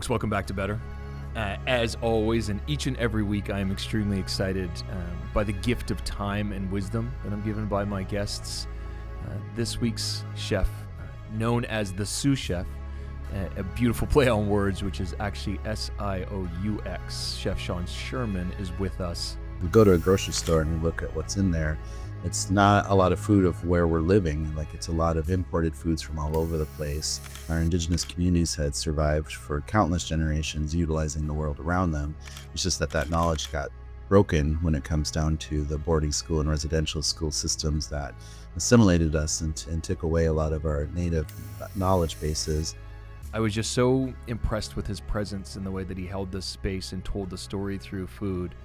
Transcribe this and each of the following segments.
folks, welcome back to Better. As always, and each and every week, I am extremely excited by the gift of time and wisdom that I'm given by my guests. This week's chef, known as the Sioux Chef, a beautiful play on words, which is actually S-I-O-U-X. Chef Sean Sherman is with us. We go to a grocery store and we look at what's in there. It's not a lot of food of where we're living. Like, it's a lot of imported foods from all over the place. Our indigenous communities had survived for countless generations utilizing the world around them. It's just that knowledge got broken when it comes down to the boarding school and residential school systems that assimilated us and took away a lot of our native knowledge bases. I was just so impressed with his presence and the way that he held this space and told the story through food.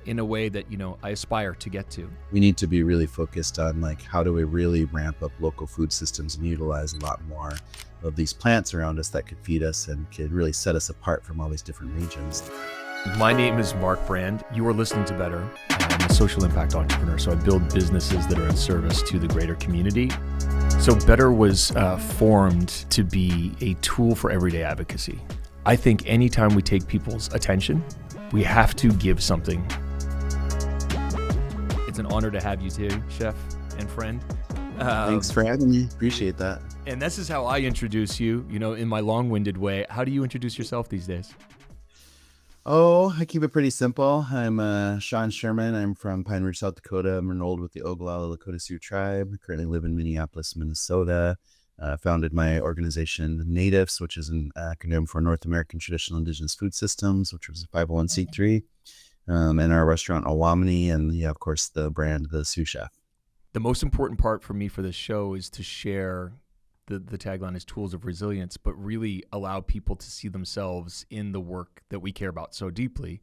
In a way that, I aspire to get to. We need to be really focused on, like, how do we really ramp up local food systems and utilize a lot more of these plants around us that could feed us and could really set us apart from all these different regions. My name is Mark Brand. You are listening to Better. I'm a social impact entrepreneur, so I build businesses that are in service to the greater community. So Better was formed to be a tool for everyday advocacy. I think anytime we take people's attention, we have to give something. It's an honor to have you too, chef and friend. Thanks for having me. Appreciate that. And this is how I introduce you, in my long-winded way. How do you introduce yourself these days? Oh, I keep it pretty simple. I'm Sean Sherman. I'm from Pine Ridge, South Dakota. I'm enrolled with the Oglala Lakota Sioux tribe. I currently live in Minneapolis, Minnesota. Founded my organization Natives, which is an acronym for North American Traditional Indigenous Food Systems, which was a 501c3, and our restaurant Awamini, and of course the brand the Sioux Chef. The most important part for me for this show is to share the tagline is tools of resilience, but really allow people to see themselves in the work that we care about so deeply.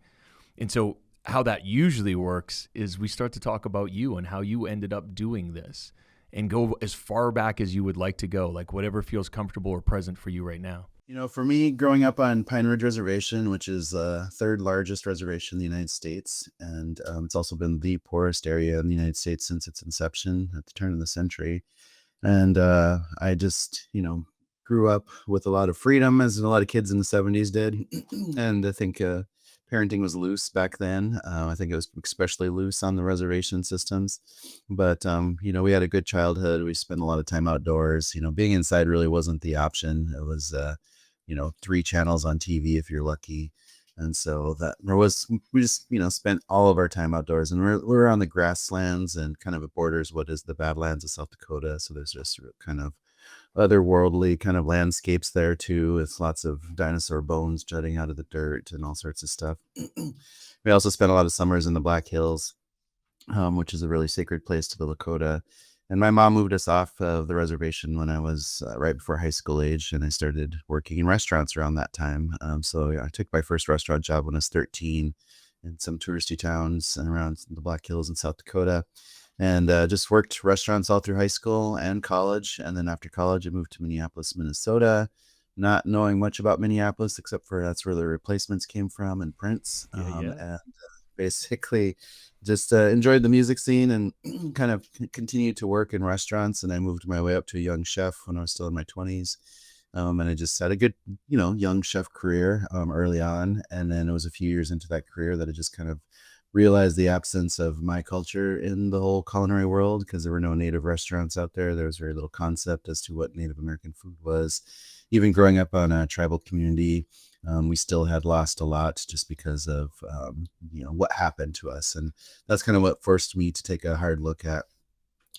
And so how that usually works is we start to talk about you and how you ended up doing this, and go as far back as you would like to go, like whatever feels comfortable or present for you right now. For me, growing up on Pine Ridge Reservation, which is the third largest reservation in the United States, and it's also been the poorest area in the United States since its inception at the turn of the century. And I just, grew up with a lot of freedom, as a lot of kids in the 70s did. And I think parenting was loose back then. I think it was especially loose on the reservation systems. But, we had a good childhood. We spent a lot of time outdoors. Being inside really wasn't the option. It was, 3 channels on TV if you're lucky. And so we just, spent all of our time outdoors. And we're on the grasslands and kind of it borders what is the Badlands of South Dakota. So there's just kind of otherworldly kind of landscapes there too. It's lots of dinosaur bones jutting out of the dirt and all sorts of stuff. We also spent a lot of summers in the Black Hills, which is a really sacred place to the Lakota. And my mom moved us off of the reservation when I was right before high school age, and I started working in restaurants around that time. So I took my first restaurant job when I was 13 in some touristy towns and around the Black Hills in South Dakota. And just worked restaurants all through high school and college. And then after college, I moved to Minneapolis, Minnesota, not knowing much about Minneapolis, except for that's where the Replacements came from and Prince. And basically just enjoyed the music scene and kind of continued to work in restaurants. And I moved my way up to a young chef when I was still in my 20s. And I just had a good, young chef career early on. And then it was a few years into that career that I just kind of realized the absence of my culture in the whole culinary world, because there were no native restaurants out there. There was very little concept as to what Native American food was. Even growing up on a tribal community, we still had lost a lot just because of, what happened to us. And that's kind of what forced me to take a hard look at,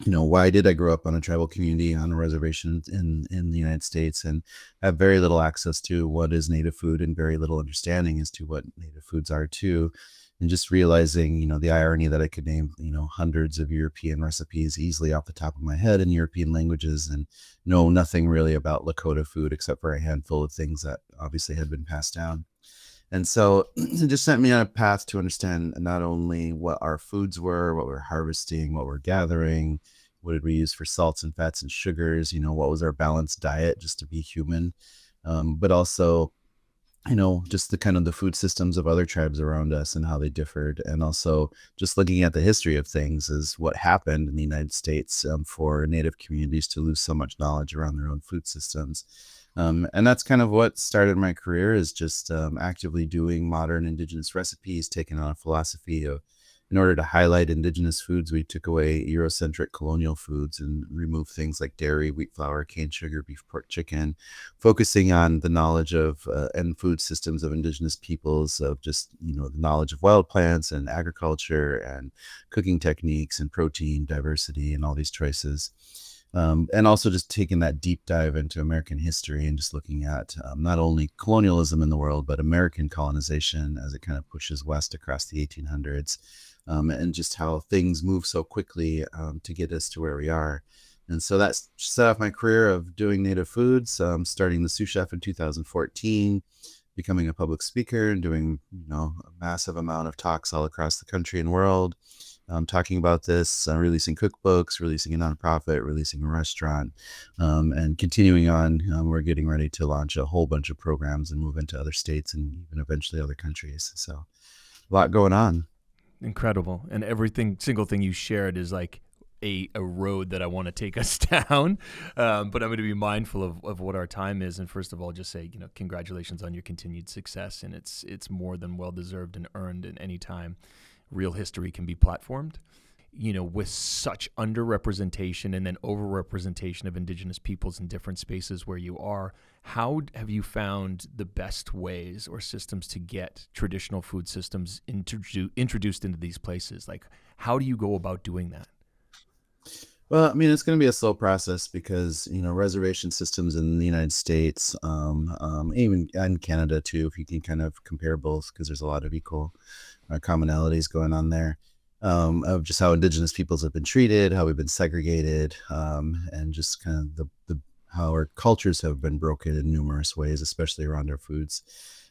why did I grow up on a tribal community on a reservation in the United States and have very little access to what is native food and very little understanding as to what native foods are too. And just realizing, the irony that I could name, hundreds of European recipes easily off the top of my head in European languages and know nothing really about Lakota food except for a handful of things that obviously had been passed down. And so it just sent me on a path to understand not only what our foods were, what we're harvesting, what we're gathering, what did we use for salts and fats and sugars, what was our balanced diet just to be human, but also just the kind of the food systems of other tribes around us and how they differed. And also just looking at the history of things is what happened in the United States for Native communities to lose so much knowledge around their own food systems. And that's kind of what started my career, is just actively doing modern Indigenous recipes, taking on a philosophy of, in order to highlight Indigenous foods, we took away Eurocentric colonial foods and removed things like dairy, wheat flour, cane sugar, beef, pork, chicken, focusing on the knowledge of and food systems of Indigenous peoples, of just, the knowledge of wild plants and agriculture and cooking techniques and protein diversity and all these choices. And also just taking that deep dive into American history and just looking at not only colonialism in the world, but American colonization as it kind of pushes west across the 1800s, and just how things move so quickly to get us to where we are. And so that set off my career of doing native foods, starting the Sioux Chef in 2014, becoming a public speaker and doing, a massive amount of talks all across the country and world, talking about this, releasing cookbooks, releasing a nonprofit, releasing a restaurant, and continuing on. We're getting ready to launch a whole bunch of programs and move into other states and even eventually other countries. So a lot going on. Incredible. And single thing you shared is like a road that I want to take us down. But I'm going to be mindful of what our time is. And first of all, just say, congratulations on your continued success. And it's more than well-deserved and earned. And any time real history can be platformed, with such underrepresentation and then overrepresentation of Indigenous peoples in different spaces where you are, how have you found the best ways or systems to get traditional food systems introduced into these places? Like, how do you go about doing that? Well, I mean, it's going to be a slow process because, reservation systems in the United States, even in Canada too, if you can kind of compare both, because there's a lot of equal commonalities going on there, of just how Indigenous peoples have been treated, how we've been segregated, and just kind of how our cultures have been broken in numerous ways, especially around our foods.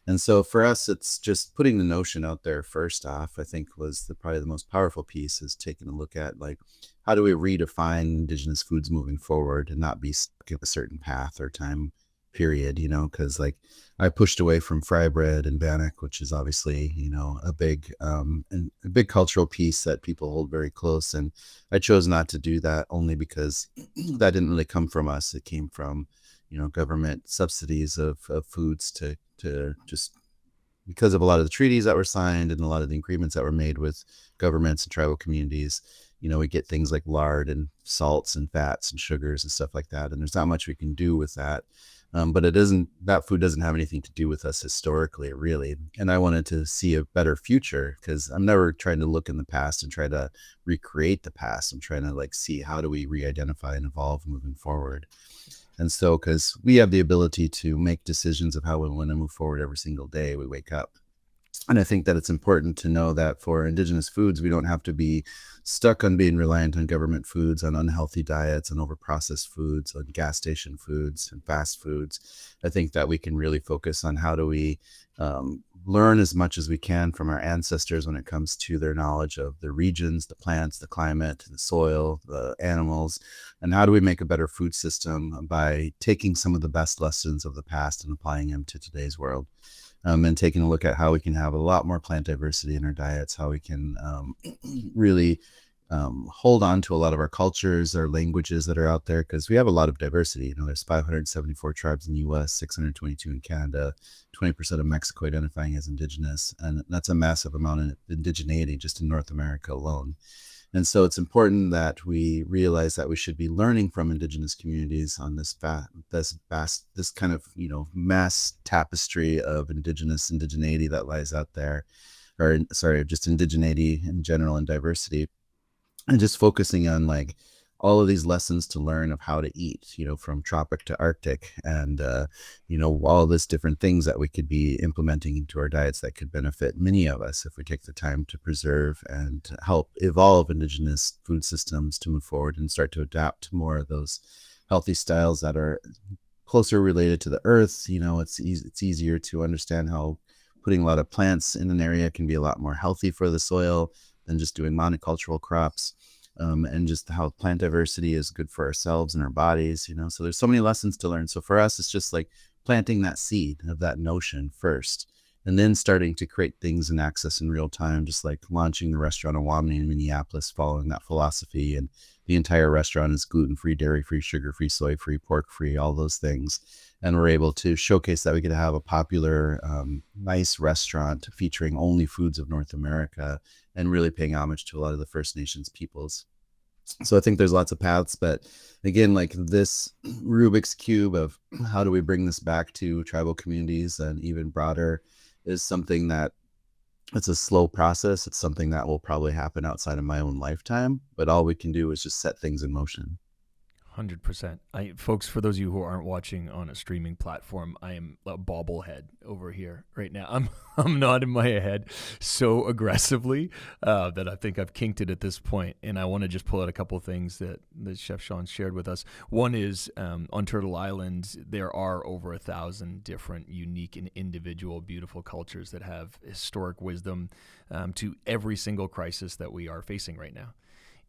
And so for us, it's just putting the notion out there first off, I think was probably the most powerful piece, is taking a look at, like, how do we redefine Indigenous foods moving forward and not be stuck in a certain path or time period, because like I pushed away from fry bread and bannock, which is obviously, a big cultural piece that people hold very close. And I chose not to do that only because that didn't really come from us. It came from, government subsidies of foods to just because of a lot of the treaties that were signed and a lot of the agreements that were made with governments and tribal communities. We get things like lard and salts and fats and sugars and stuff like that. And there's not much we can do with that. But that food doesn't have anything to do with us historically, really. And I wanted to see a better future, because I'm never trying to look in the past and try to recreate the past. I'm trying to see how do we re-identify and evolve moving forward. And so, because we have the ability to make decisions of how we want to move forward every single day we wake up. And I think that it's important to know that for Indigenous foods, we don't have to be stuck on being reliant on government foods, on unhealthy diets, on overprocessed foods, on gas station foods and fast foods. I think that we can really focus on how do we learn as much as we can from our ancestors when it comes to their knowledge of the regions, the plants, the climate, the soil, the animals, and how do we make a better food system by taking some of the best lessons of the past and applying them to today's world. And taking a look at how we can have a lot more plant diversity in our diets, how we can really hold on to a lot of our cultures, our languages that are out there, because we have a lot of diversity. There's 574 tribes in the U.S., 622 in Canada, 20% of Mexico identifying as Indigenous, and that's a massive amount of indigeneity just in North America alone. And so it's important that we realize that we should be learning from Indigenous communities on this kind of, mass tapestry of indigeneity that lies out there, or sorry, just indigeneity in general and diversity, and just focusing on all of these lessons to learn of how to eat, from tropic to Arctic, and, all this different things that we could be implementing into our diets that could benefit many of us if we take the time to preserve and help evolve Indigenous food systems to move forward and start to adapt to more of those healthy styles that are closer related to the earth. It's easier to understand how putting a lot of plants in an area can be a lot more healthy for the soil than just doing monocultural crops. And just how plant diversity is good for ourselves and our bodies, so there's so many lessons to learn. So for us, it's just like planting that seed of that notion first, and then starting to create things and access in real time, just like launching the restaurant Awamni in Minneapolis, following that philosophy, and the entire restaurant is gluten-free, dairy-free, sugar-free, soy-free, pork-free, all those things. And we're able to showcase that we could have a popular, nice restaurant featuring only foods of North America and really paying homage to a lot of the First Nations peoples. So I think there's lots of paths, but again, like this Rubik's Cube of how do we bring this back to tribal communities and even broader is something that it's a slow process. It's something that will probably happen outside of my own lifetime, but all we can do is just set things in motion. 100%. Folks, for those of you who aren't watching on a streaming platform, I am a bobblehead over here right now. I'm nodding my head so aggressively that I think I've kinked it at this point. And I want to just pull out a couple of things that Chef Sean shared with us. One is on Turtle Island, there are over 1,000 different unique and individual beautiful cultures that have historic wisdom to every single crisis that we are facing right now.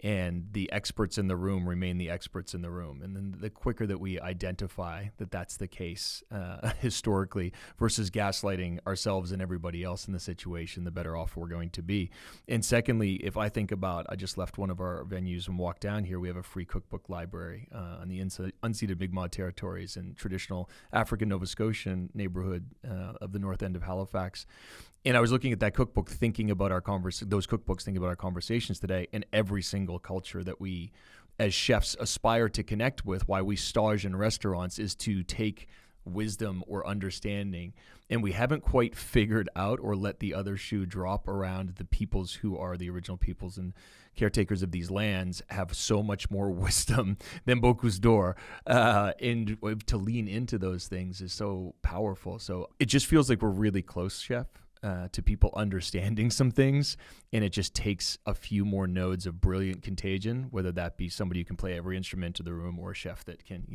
And the experts in the room remain the experts in the room. And then the quicker that we identify that that's the case historically versus gaslighting ourselves and everybody else in the situation, the better off we're going to be. And secondly, if I think about, I just left one of our venues and walked down here, we have a free cookbook library on the unceded Mi'kmaq territories and traditional African Nova Scotian neighborhood of the north end of Halifax. And I was looking at that cookbook, thinking about those cookbooks, thinking about our conversations today, and every single culture that we, as chefs, aspire to connect with. Why we stage in restaurants is to take wisdom or understanding, and we haven't quite figured out or let the other shoe drop around the peoples who are the original peoples and caretakers of these lands have so much more wisdom than Bocuse d'Or, and to lean into those things is so powerful. So it just feels like we're really close, Chef. To people understanding some things, and it just takes a few more nodes of brilliant contagion, whether that be somebody who can play every instrument in the room or a chef that can,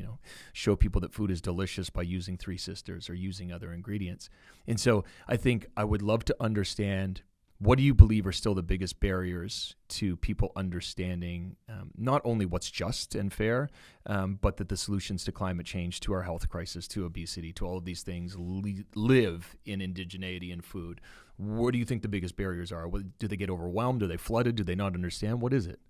show people that food is delicious by using Three Sisters or using other ingredients. And so I think I would love to understand, what do you believe are still the biggest barriers to people understanding not only what's just and fair, but that the solutions to climate change, to our health crisis, to obesity, to all of these things live in indigeneity and food? What do you think the biggest barriers are? Do they get overwhelmed? Are they flooded? Do they not understand? What is it?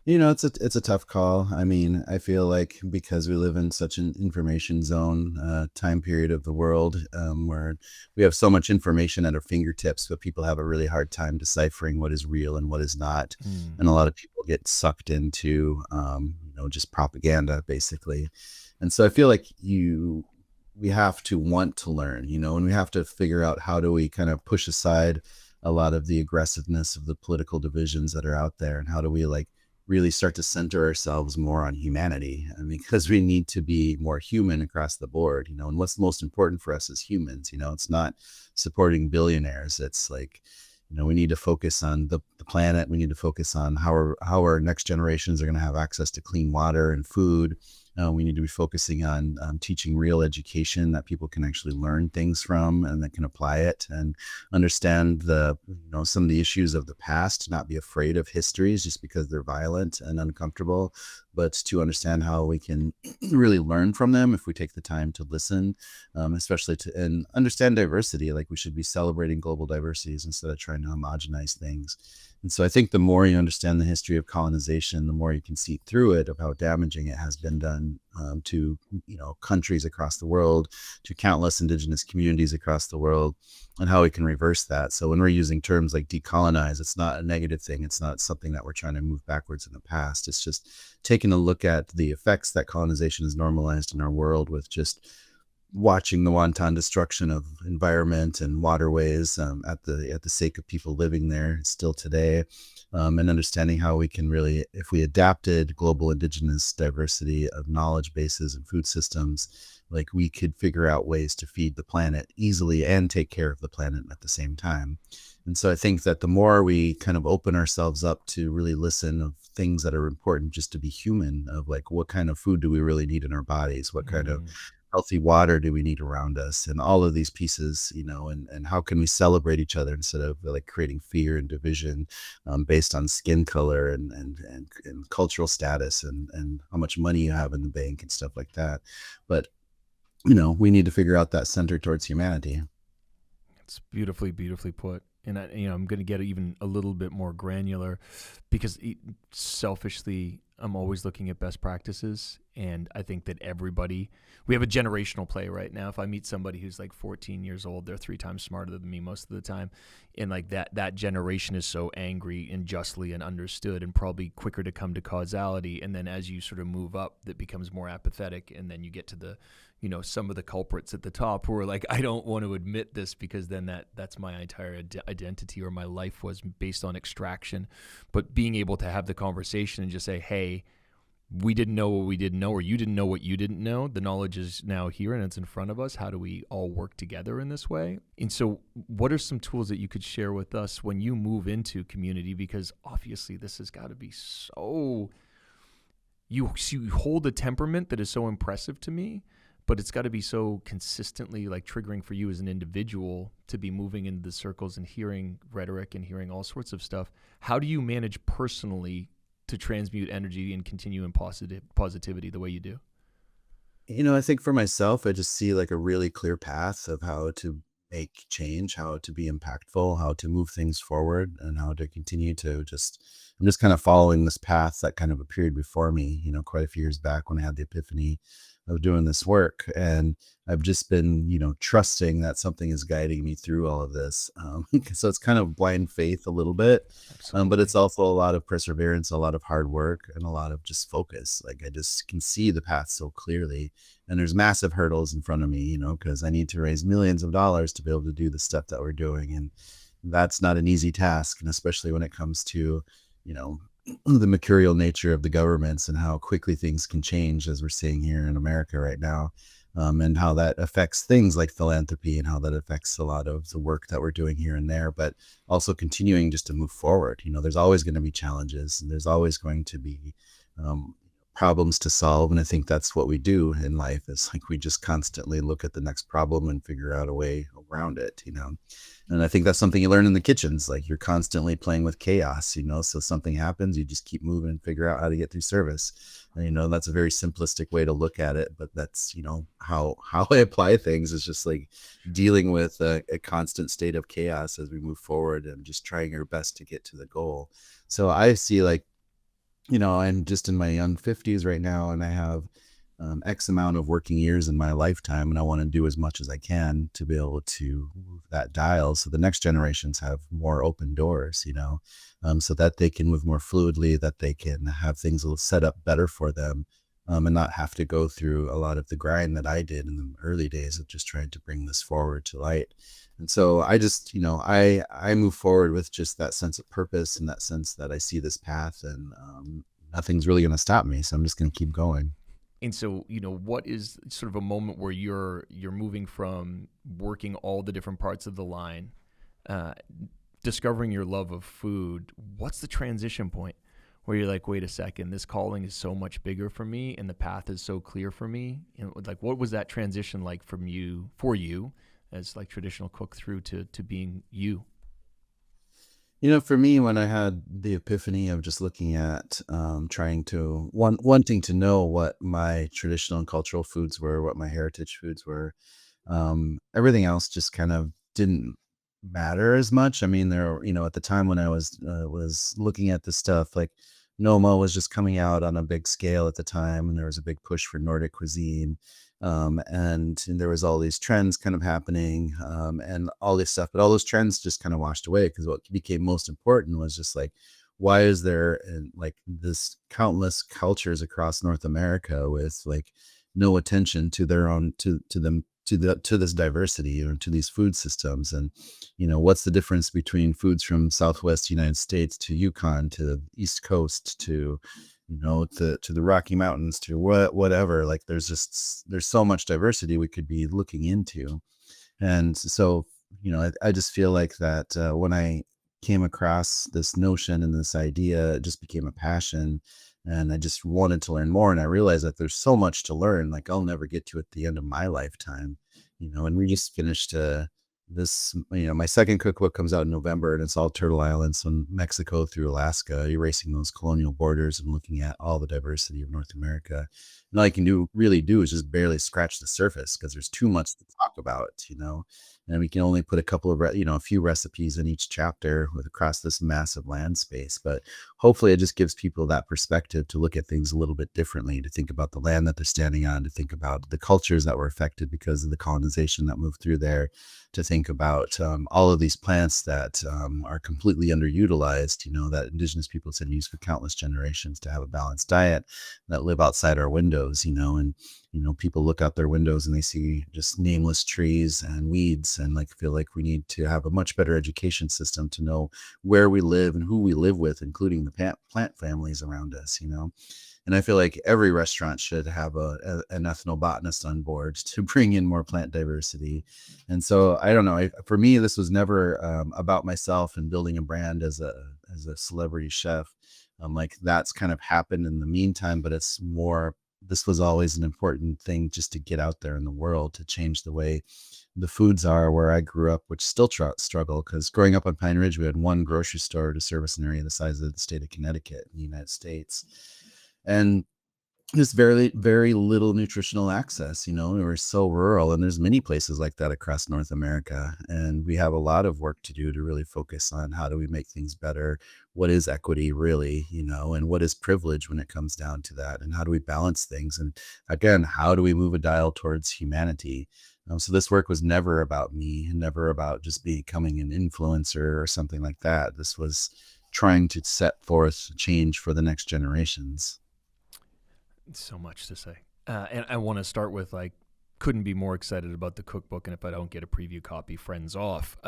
It's a tough call. I mean, I feel like because we live in such an information zone time period of the world, where we have so much information at our fingertips, but people have a really hard time deciphering what is real and what is not. And a lot of people get sucked into, just propaganda, basically. And so I feel like we have to want to learn, and we have to figure out how do we kind of push aside a lot of the aggressiveness of the political divisions that are out there, and how do we really start to center ourselves more on humanity. I mean, because we need to be more human across the board, and what's most important for us as humans, it's not supporting billionaires. It's like, we need to focus on the planet. We need to focus on how our next generations are going to have access to clean water and food. We need to be focusing on teaching real education that people can actually learn things from and that can apply it and understand some of the issues of the past, not be afraid of histories just because they're violent and uncomfortable, but to understand how we can really learn from them if we take the time to listen, especially and understand diversity. Like, we should be celebrating global diversities instead of trying to homogenize things. And so I think the more you understand the history of colonization, the more you can see through it of how damaging it has been done to, countries across the world, to countless indigenous communities across the world, and how we can reverse that. So when we're using terms like decolonize, it's not a negative thing. It's not something that we're trying to move backwards in the past. It's just taking a look at the effects that colonization has normalized in our world, with just watching the wanton destruction of environment and waterways at the sake of people living there still today, and understanding how we can really, if we adapted global indigenous diversity of knowledge bases and food systems, like, we could figure out ways to feed the planet easily and take care of the planet at the same time. And so I think that the more we kind of open ourselves up to really listen of things that are important just to be human, of like, what kind of food do we really need in our bodies? What kind of healthy water do we need around us, and all of these pieces, and how can we celebrate each other instead of creating fear and division based on skin color and cultural status and how much money you have in the bank and stuff like that. But we need to figure out that center towards humanity. It's beautifully, beautifully put. and I'm going to get even a little bit more granular because selfishly, I'm always looking at best practices, and I think that we have a generational play right now. If I meet somebody who's like 14 years old, they're 3 times smarter than me most of the time, and like that generation is so angry and justly and understood, and probably quicker to come to causality. And then as you sort of move up, that becomes more apathetic, and then you get to the some of the culprits at the top who are like, I don't want to admit this because then that's my entire identity, or my life was based on extraction. But being able to have the conversation and just say, hey, we didn't know what we didn't know, or you didn't know what you didn't know. The knowledge is now here and it's in front of us. How do we all work together in this way? And so what are some tools that you could share with us when you move into community? Because obviously this has got to be so, you hold a temperament that is so impressive to me, but it's got to be so consistently like triggering for you as an individual to be moving into the circles and hearing rhetoric and hearing all sorts of stuff. How do you manage personally to transmute energy and continue in positivity the way you do? I think for myself, I just see like a really clear path of how to make change, how to be impactful, how to move things forward, and how to continue to I'm just kind of following this path that kind of appeared before me, quite a few years back when I had the epiphany of doing this work. And I've just been, trusting that something is guiding me through all of this. So it's kind of blind faith a little bit, but it's Absolutely. also a lot of perseverance, a lot of hard work, and a lot of just focus. Like I just can see the path so clearly, and there's massive hurdles in front of me, because I need to raise millions of dollars to be able to do the stuff that we're doing. And that's not an easy task. And especially when it comes to, you know, the mercurial nature of the governments and how quickly things can change, as we're seeing here in America right now, and how that affects things like philanthropy and how that affects a lot of the work that we're doing here and there, but also continuing just to move forward. There's always going to be challenges, and there's always going to be um, problems to solve. And I think that's what we do in life, is like we just constantly look at the next problem and figure out a way around it. And I think that's something you learn in the kitchens. Like you're constantly playing with chaos. So something happens, you just keep moving and figure out how to get through service. And, that's a very simplistic way to look at it, but that's, how I apply things, is just like dealing with a constant state of chaos as we move forward and just trying our best to get to the goal. So I see like, I'm just in my young 50s right now, and I have X amount of working years in my lifetime, and I want to do as much as I can to be able to move that dial so the next generations have more open doors, so that they can move more fluidly, that they can have things a little set up better for them, and not have to go through a lot of the grind that I did in the early days of just trying to bring this forward to light. And so I just, I move forward with just that sense of purpose, and that sense that I see this path, and nothing's really going to stop me. So I'm just going to keep going. And so, what is sort of a moment where you're moving from working all the different parts of the line, uh, discovering your love of food? What's the transition point where you're like, wait a second, this calling is so much bigger for me, and the path is so clear for me? And like, what was that transition like for you, as like traditional cook through to being you? For me, when I had the epiphany of just looking at trying to wanting to know what my traditional and cultural foods were, what my heritage foods were, everything else just kind of didn't matter as much. I mean, at the time when I was looking at this stuff, like Noma was just coming out on a big scale at the time, and there was a big push for Nordic cuisine. And there was all these trends kind of happening, and all this stuff, but all those trends just kind of washed away, because what became most important was just like, why is there like this countless cultures across North America with like no attention to their own to them to this diversity, or to these food systems? And what's the difference between foods from Southwest United States to Yukon to the East Coast to to the Rocky Mountains to whatever? Like there's so much diversity we could be looking into. And so, I just feel like that when I came across this notion and this idea, it just became a passion. And I just wanted to learn more. And I realized that there's so much to learn, like I'll never get to at the end of my lifetime. And we just finished my second cookbook comes out in November, and it's all Turtle Islands from Mexico through Alaska, erasing those colonial borders and looking at all the diversity of North America. And all I can really do is just barely scratch the surface, because there's too much to talk about. and we can only put a couple of a few recipes in each chapter with across this massive land space. But hopefully it just gives people that perspective to look at things a little bit differently, to think about the land that they're standing on, to think about the cultures that were affected because of the colonization that moved through there, to think about all of these plants that are completely underutilized, that indigenous peoples had used for countless generations to have a balanced diet, that live outside our windows, and people look out their windows and they see just nameless trees and weeds, and like feel like we need to have a much better education system to know where we live and who we live with, including the plant families around us. And I feel like every restaurant should have an ethnobotanist on board to bring in more plant diversity. And so I don't know. For me, this was never about myself and building a brand as a celebrity chef. Like that's kind of happened in the meantime, but it's more. This was always an important thing just to get out there in the world, to change the way the foods are where I grew up, which still struggle, because growing up on Pine Ridge, we had one grocery store to service an area the size of the state of Connecticut in the United States. And there's very, very little nutritional access. We're so rural, and there's many places like that across North America. And we have a lot of work to do to really focus on how do we make things better? What is equity really, and what is privilege when it comes down to that? And how do we balance things? And again, how do we move a dial towards humanity? So this work was never about me, never about just becoming an influencer or something like that. This was trying to set forth change for the next generations. So much to say. And I want to start with couldn't be more excited about the cookbook. And if I don't get a preview copy, friends off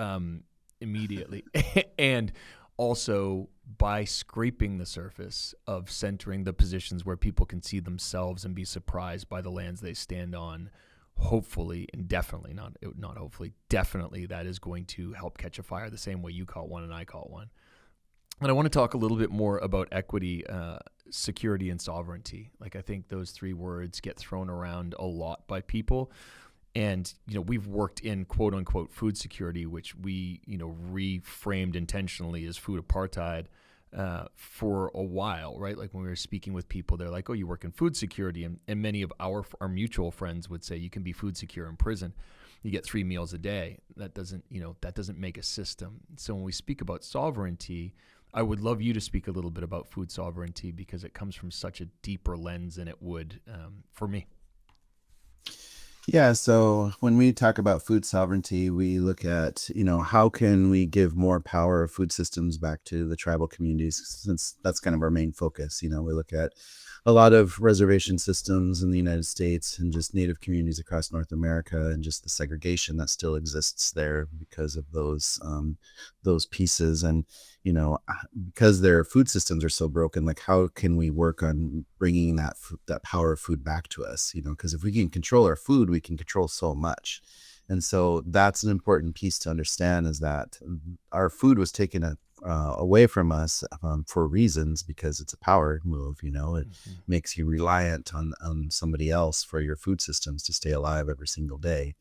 immediately. And also by scraping the surface of centering the positions where people can see themselves and be surprised by the lands they stand on, hopefully, and definitely not hopefully, definitely that is going to help catch a fire the same way you caught one and I caught one. And I want to talk a little bit more about equity, security, and sovereignty. I think those three words get thrown around a lot by people. And, we've worked in quote unquote food security, which we, reframed intentionally as food apartheid for a while, right? Like when we were speaking with people, they're like, oh, you work in food security. And many of our mutual friends would say you can be food secure in prison. You get 3 meals a day. That doesn't make a system. So when we speak about sovereignty, I would love you to speak a little bit about food sovereignty, because it comes from such a deeper lens than it would for me. Yeah, so when we talk about food sovereignty, we look at, how can we give more power of food systems back to the tribal communities, since that's kind of our main focus. We look at a lot of reservation systems in the United States and just native communities across North America, and just the segregation that still exists there because of those pieces. And, because their food systems are so broken, like how can we work on bringing that power of food back to us? Because if we can control our food, we can control so much. And so that's an important piece to understand, is that our food was taken away from us for reasons, because it's a power move. It makes you reliant on somebody else for your food systems to stay alive every single day.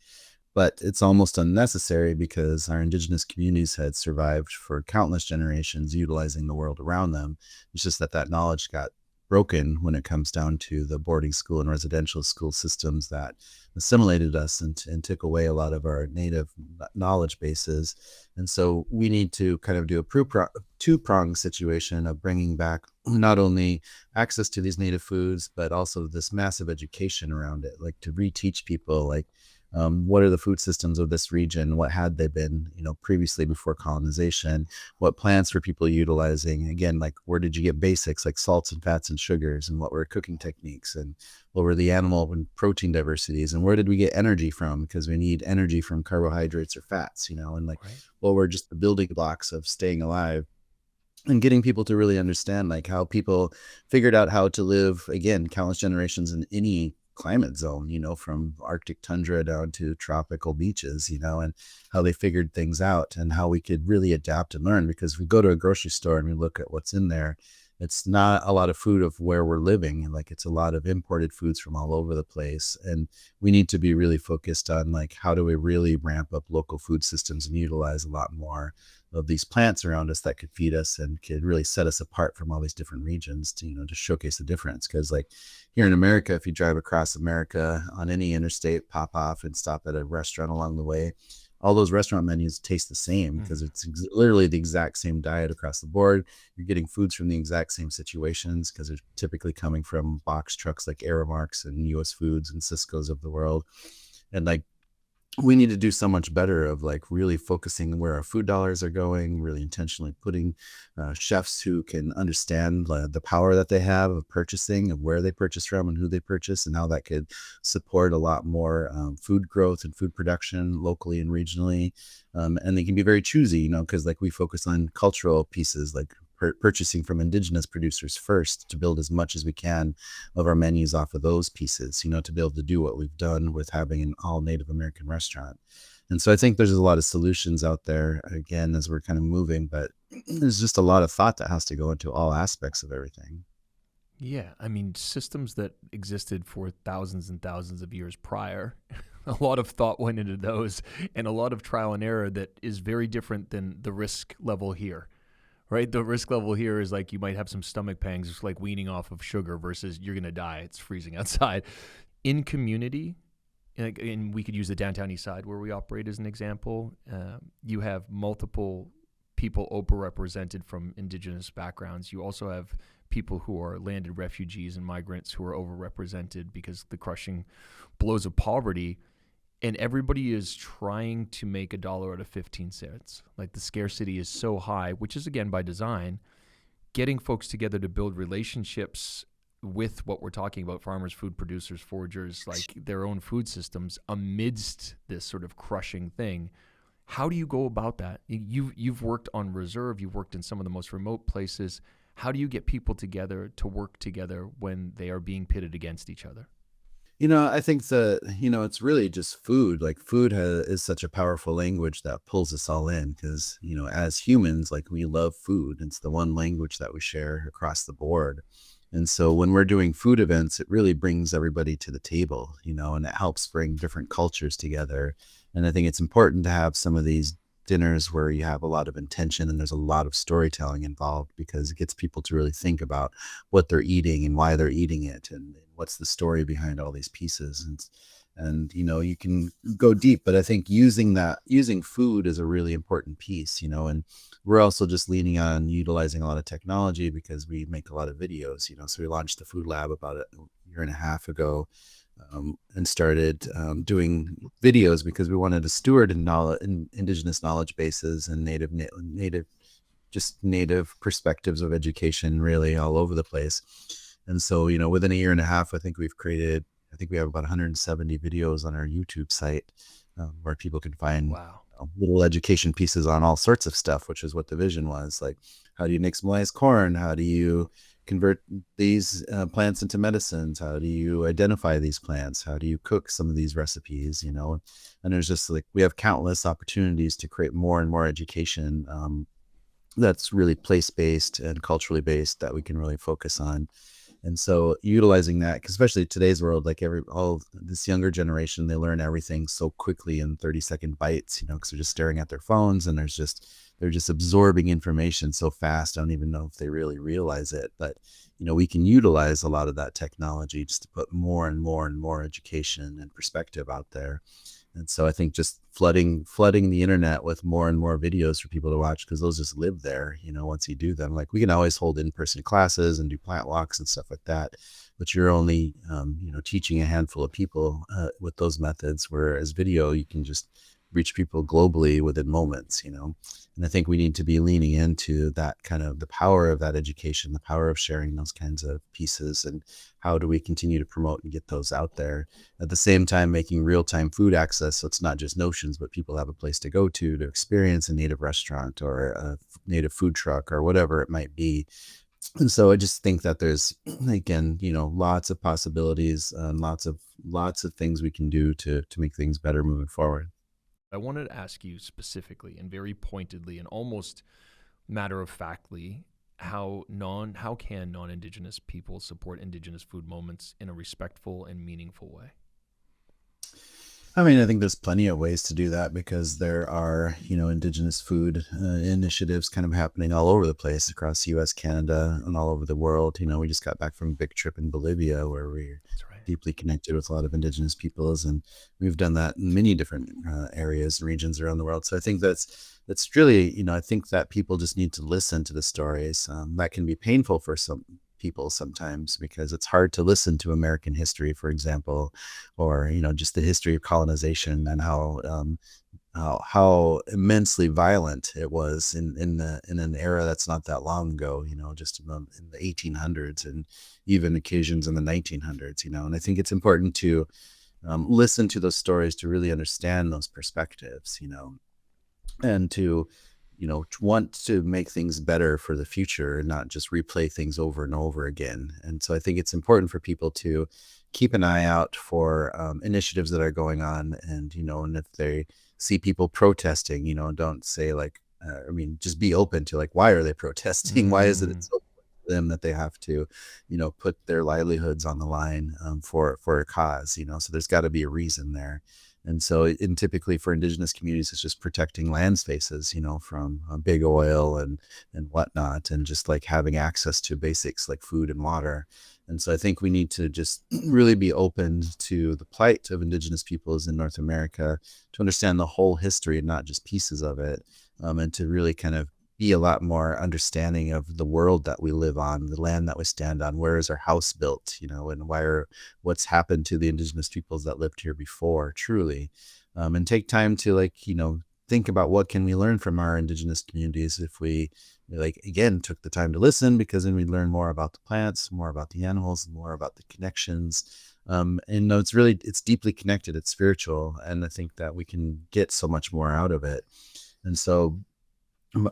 But it's almost unnecessary, because our indigenous communities had survived for countless generations utilizing the world around them. It's just that knowledge got broken when it comes down to the boarding school and residential school systems that assimilated us and took away a lot of our native knowledge bases. And so we need to kind of do a two-pronged situation of bringing back not only access to these native foods, but also this massive education around it, like to reteach people, what are the food systems of this region? What had they been, previously before colonization? What plants were people utilizing? Again, like where did you get basics like salts and fats and sugars, and what were cooking techniques, and what were the animal and protein diversities, and where did we get energy from? Because we need energy from carbohydrates or fats, and right. What were just the building blocks of staying alive. And getting people to really understand how people figured out how to live, again, countless generations in any climate zone, from Arctic tundra down to tropical beaches, and how they figured things out, and how we could really adapt and learn. Because we go to a grocery store and we look at what's in there, it's not a lot of food of where we're living. It's a lot of imported foods from all over the place. And we need to be really focused on how do we really ramp up local food systems and utilize a lot more of these plants around us that could feed us and could really set us apart from all these different regions to, to showcase the difference. Because here in America, if you drive across America on any interstate, pop off and stop at a restaurant along the way, all those restaurant menus taste the same because it's literally the exact same diet across the board. You're getting foods from the exact same situations because they're typically coming from box trucks like Aramarks and US Foods and Cisco's of the world. And like, we need to do so much better of like really focusing where our food dollars are going, really intentionally putting chefs who can understand the power that they have of purchasing, of where they purchase from and who they purchase, and how that could support a lot more food growth and food production locally and regionally. And they can be very choosy, you know, because like we focus on cultural pieces like purchasing from indigenous producers first to build as much as we can of our menus off of those pieces, you know, to be able to do what we've done with having an all Native American restaurant. And so I think there's a lot of solutions out there again as we're kind of moving, but there's just a lot of thought that has to go into all aspects of everything. Yeah, I mean, systems that existed for thousands and thousands of years prior, a lot of thought went into those and a lot of trial and error that is very different than the risk level here. Right? The risk level here is like you might have some stomach pangs, just like weaning off of sugar versus you're going to die. It's freezing outside. In community, and we could use the downtown east side where we operate as an example, you have multiple people overrepresented from indigenous backgrounds. You also have people who are landed refugees and migrants who are overrepresented because the crushing blows of poverty. And everybody is trying to make a dollar out of 15 cents. Like the scarcity is so high, which is again by design, getting folks together to build relationships with what we're talking about, farmers, food producers, foragers, like their own food systems amidst this sort of crushing thing. How do you go about that? You've worked on reserve, you've worked in some of the most remote places. How do you get people together to work together when they are being pitted against each other? You know, I think it's really just food. Like food is such a powerful language that pulls us all in because, you know, as humans, like we love food. It's the one language that we share across the board. And so when we're doing food events, it really brings everybody to the table, you know, and it helps bring different cultures together. And I think it's important to have some of these dinners where you have a lot of intention and there's a lot of storytelling involved because it gets people to really think about what they're eating and why they're eating it and what's the story behind all these pieces. And you know, you can go deep, but I think using food is a really important piece, you know. And we're also just leaning on utilizing a lot of technology because we make a lot of videos, you know. So we launched the food lab about a year and a half ago, and started doing videos because we wanted to steward indigenous knowledge bases and native perspectives of education really all over the place. And so, you know, within a year and a half, I think we have about 170 videos on our YouTube site where people can find Wow. little education pieces on all sorts of stuff, which is what the vision was. Like, how do you nixtamalize corn? How do you convert these plants into medicines? How do you identify these plants? How do you cook some of these recipes? You know, and there's just like, we have countless opportunities to create more and more education that's really place-based and culturally based that we can really focus on. And so utilizing that, 'cause especially today's world, like all this younger generation, they learn everything so quickly in 30-second bites, you know, because they're just staring at their phones and they're just absorbing information so fast. I don't even know if they really realize it, but you know, we can utilize a lot of that technology just to put more and more and more education and perspective out there. And so I think just flooding the internet with more and more videos for people to watch because those just live there, you know, once you do them. Like we can always hold in-person classes and do plant walks and stuff like that, but you're only, you know, teaching a handful of people with those methods, whereas video, you can just reach people globally within moments, you know. And I think we need to be leaning into that kind of the power of that education, the power of sharing those kinds of pieces, and how do we continue to promote and get those out there at the same time making real-time food access so it's not just notions but people have a place to go to experience a native restaurant or a native food truck or whatever it might be. And so I just think that there's again, you know, lots of possibilities and lots of things we can do to make things better moving forward. I wanted to ask you specifically and very pointedly and almost matter of factly how can non-indigenous people support indigenous food moments in a respectful and meaningful way? I mean, I think there's plenty of ways to do that because there are, you know, indigenous food initiatives kind of happening all over the place across the US, Canada, and all over the world. You know, we just got back from a big trip in Bolivia where we That's right. deeply connected with a lot of indigenous peoples, and we've done that in many different areas and regions around the world. So I think that's really, I think that people just need to listen to the stories. That can be painful for some people sometimes because it's hard to listen to American history, for example, or just the history of colonization and how immensely violent it was in an era that's not that long ago, just in the 1800s and even occasions in the 1900s, and I think it's important to listen to those stories to really understand those perspectives, and to want to make things better for the future and not just replay things over and over again. And so I think it's important for people to keep an eye out for initiatives that are going on, and if they see people protesting, don't say like, just be open to like, why are they protesting? Why is it Mm. so important to them that they have to, put their livelihoods on the line for a cause? So there's got to be a reason there. And so, and typically for indigenous communities, it's just protecting land spaces, from big oil and whatnot, and just like having access to basics like food and water. And so, I think we need to just really be open to the plight of indigenous peoples in North America to understand the whole history and not just pieces of it, and to really kind of be a lot more understanding of the world that we live on, the land that we stand on. Where is our house built, and what's happened to the indigenous peoples that lived here before, truly. And take time to like, think about what can we learn from our indigenous communities if we like again took the time to listen, because then we learn more about the plants, more about the animals, more about the connections. And no, it's deeply connected, it's spiritual, and I think that we can get so much more out of it. And so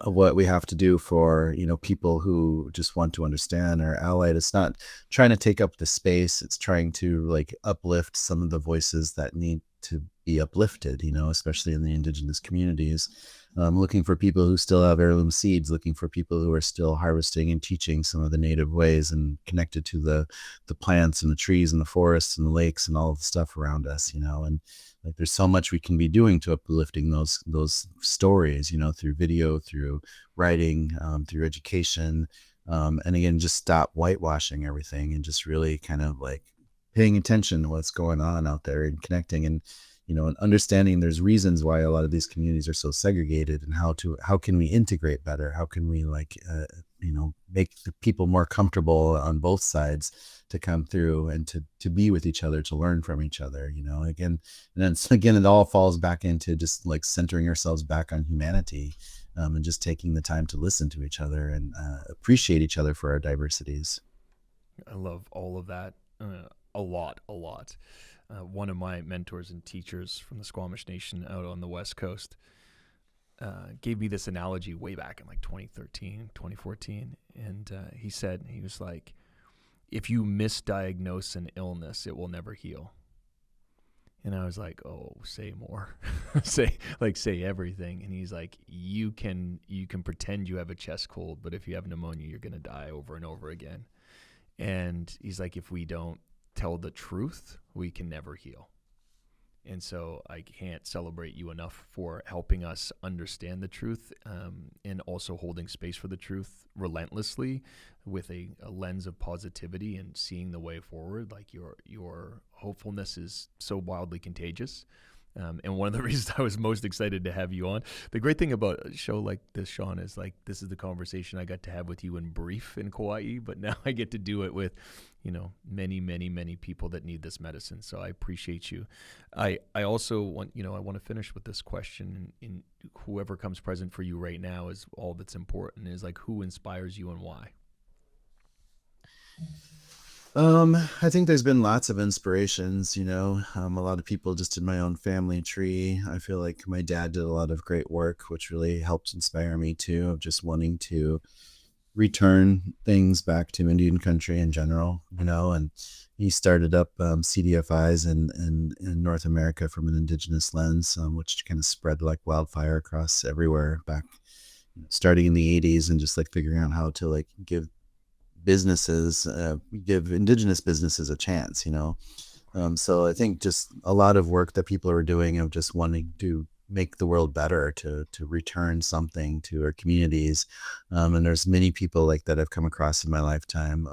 what we have to do for people who just want to understand or allied, it's not trying to take up the space, it's trying to like uplift some of the voices that need to be uplifted, especially in the indigenous communities. Looking for people who still have heirloom seeds, looking for people who are still harvesting and teaching some of the native ways and connected to the plants and the trees and the forests and the lakes and all of the stuff around us, and like there's so much we can be doing to uplifting those stories, through video, through writing, through education, and again, just stop whitewashing everything and just really kind of like paying attention to what's going on out there and connecting, and understanding there's reasons why a lot of these communities are so segregated, and how can we integrate better, how can we like make the people more comfortable on both sides to come through and to be with each other, to learn from each other, again. And then again, it all falls back into just like centering ourselves back on humanity, and just taking the time to listen to each other and appreciate each other for our diversities. I love all of that a lot, a lot. One of my mentors and teachers from the Squamish Nation out on the West Coast gave me this analogy way back in like 2013, 2014. And he said, he was like, if you misdiagnose an illness, it will never heal. And I was like, oh, say more. say everything. And he's like, you can pretend you have a chest cold, but if you have pneumonia, you're going to die over and over again. And he's like, if we don't tell the truth, we can never heal. And so I can't celebrate you enough for helping us understand the truth, and also holding space for the truth relentlessly with a lens of positivity and seeing the way forward. Like your hopefulness is so wildly contagious. And one of the reasons I was most excited to have you on, the great thing about a show like this, Sean, is like this is the conversation I got to have with you in brief in Kauai, but now I get to do it with, many, many, many people that need this medicine. So I appreciate you. I also want, I want to finish with this question. In whoever comes present for you right now is all that's important. Is like, who inspires you and why? I think there's been lots of inspirations, a lot of people just in my own family tree. I feel like my dad did a lot of great work, which really helped inspire me too, of just wanting to return things back to Indian country in general, and he started up CDFIs in North America from an indigenous lens, which kind of spread like wildfire across everywhere back, starting in the 80s, and just like figuring out how to like give indigenous businesses a chance, so I think just a lot of work that people are doing of just wanting to make the world better, to return something to our communities. And there's many people like that I've come across in my lifetime,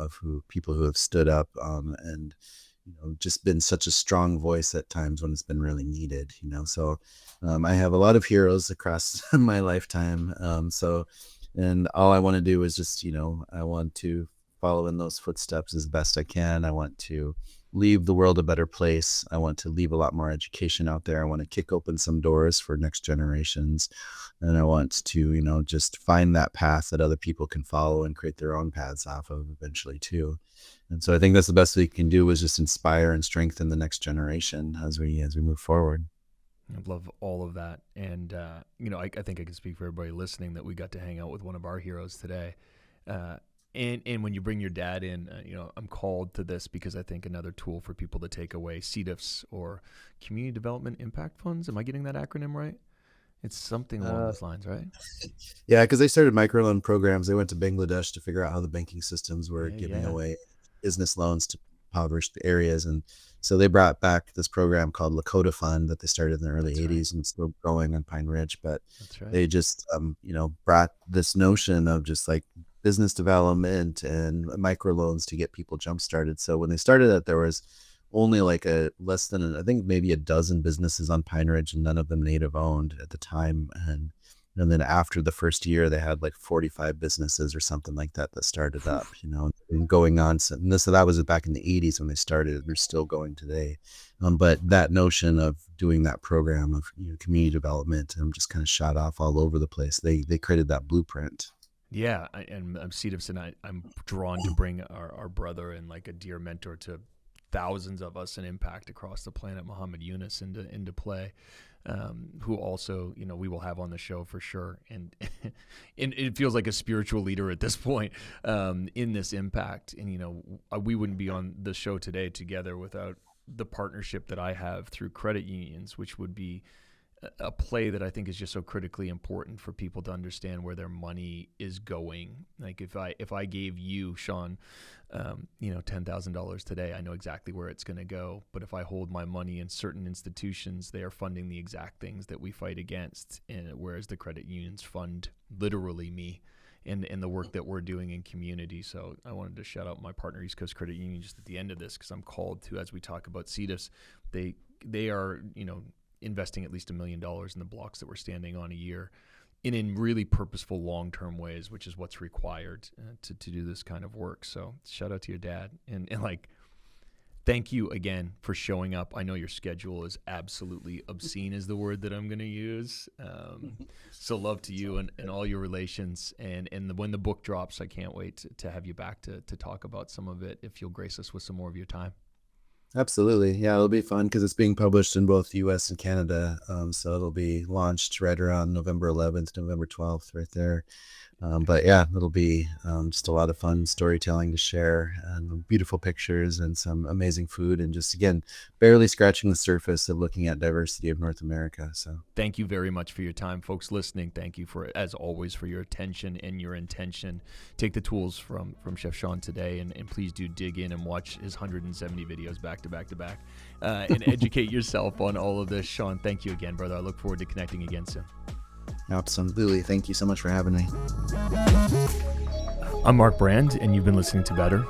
people who have stood up, and just been such a strong voice at times when it's been really needed, so I have a lot of heroes across my lifetime. And all I want to do is just, I want to follow in those footsteps as best I can. I want to leave the world a better place. I want to leave a lot more education out there. I want to kick open some doors for next generations. And I want to, just find that path that other people can follow and create their own paths off of eventually too. And so I think that's the best we can do, is just inspire and strengthen the next generation as we move forward. I love all of that. And, I think I can speak for everybody listening that we got to hang out with one of our heroes today. And when you bring your dad in, I'm called to this because I think another tool for people to take away, CDIFs, or Community Development Impact Funds. Am I getting that acronym right? It's something along those lines, right? Yeah, because they started microloan programs. They went to Bangladesh to figure out how the banking systems were giving away business loans to impoverished areas. And so they brought back this program called Lakota Fund that they started in the early 80s and still going on Pine Ridge. But they just, brought this notion of just like business development and microloans to get people jump started. So when they started it, there was only like less than, I think maybe a dozen businesses on Pine Ridge, and none of them native owned at the time. And then after the first year, they had like 45 businesses or something like that started up, and going on. So that was back in the 80s when they started. They're still going today. But that notion of doing that program of community development just kind of shot off all over the place. They created that blueprint. Yeah, and CDIFs, and I'm drawn to bring our brother and like a dear mentor to thousands of us and impact across the planet, Muhammad Yunus, into play. Who also, we will have on the show for sure. And it feels like a spiritual leader at this point in this impact. And, we wouldn't be on the show today together without the partnership that I have through credit unions, which would be a play that I think is just so critically important for people to understand where their money is going. Like if I gave you, Sean, $10,000 today, I know exactly where it's going to go. But if I hold my money in certain institutions, they are funding the exact things that we fight against. And whereas the credit unions fund literally me and the work that we're doing in community. So I wanted to shout out my partner, East Coast Credit Union, just at the end of this, because I'm called to, as we talk about CDIFs, they are, investing at least $1 million in the blocks that we're standing on a year in really purposeful long-term ways, which is what's required to do this kind of work. So shout out to your dad and like, thank you again for showing up. I know your schedule is absolutely obscene is the word that I'm going to use. So love to you and all your relations. And when the book drops, I can't wait to have you back to talk about some of it, if you'll grace us with some more of your time. Absolutely. Yeah, it'll be fun because it's being published in both US and Canada. So it'll be launched right around November 11th, November 12th, right there. But yeah, it'll be just a lot of fun storytelling to share, and beautiful pictures and some amazing food, and just, again, barely scratching the surface of looking at diversity of North America. So thank you very much for your time, folks listening. Thank you for, as always, for your attention and your intention. Take the tools from Chef Sean today, and please do dig in and watch his 170 videos back to back to back, and educate yourself on all of this. Sean, thank you again, brother. I look forward to connecting again soon. Absolutely. Thank you so much for having me. I'm Mark Brand, and you've been listening to Better.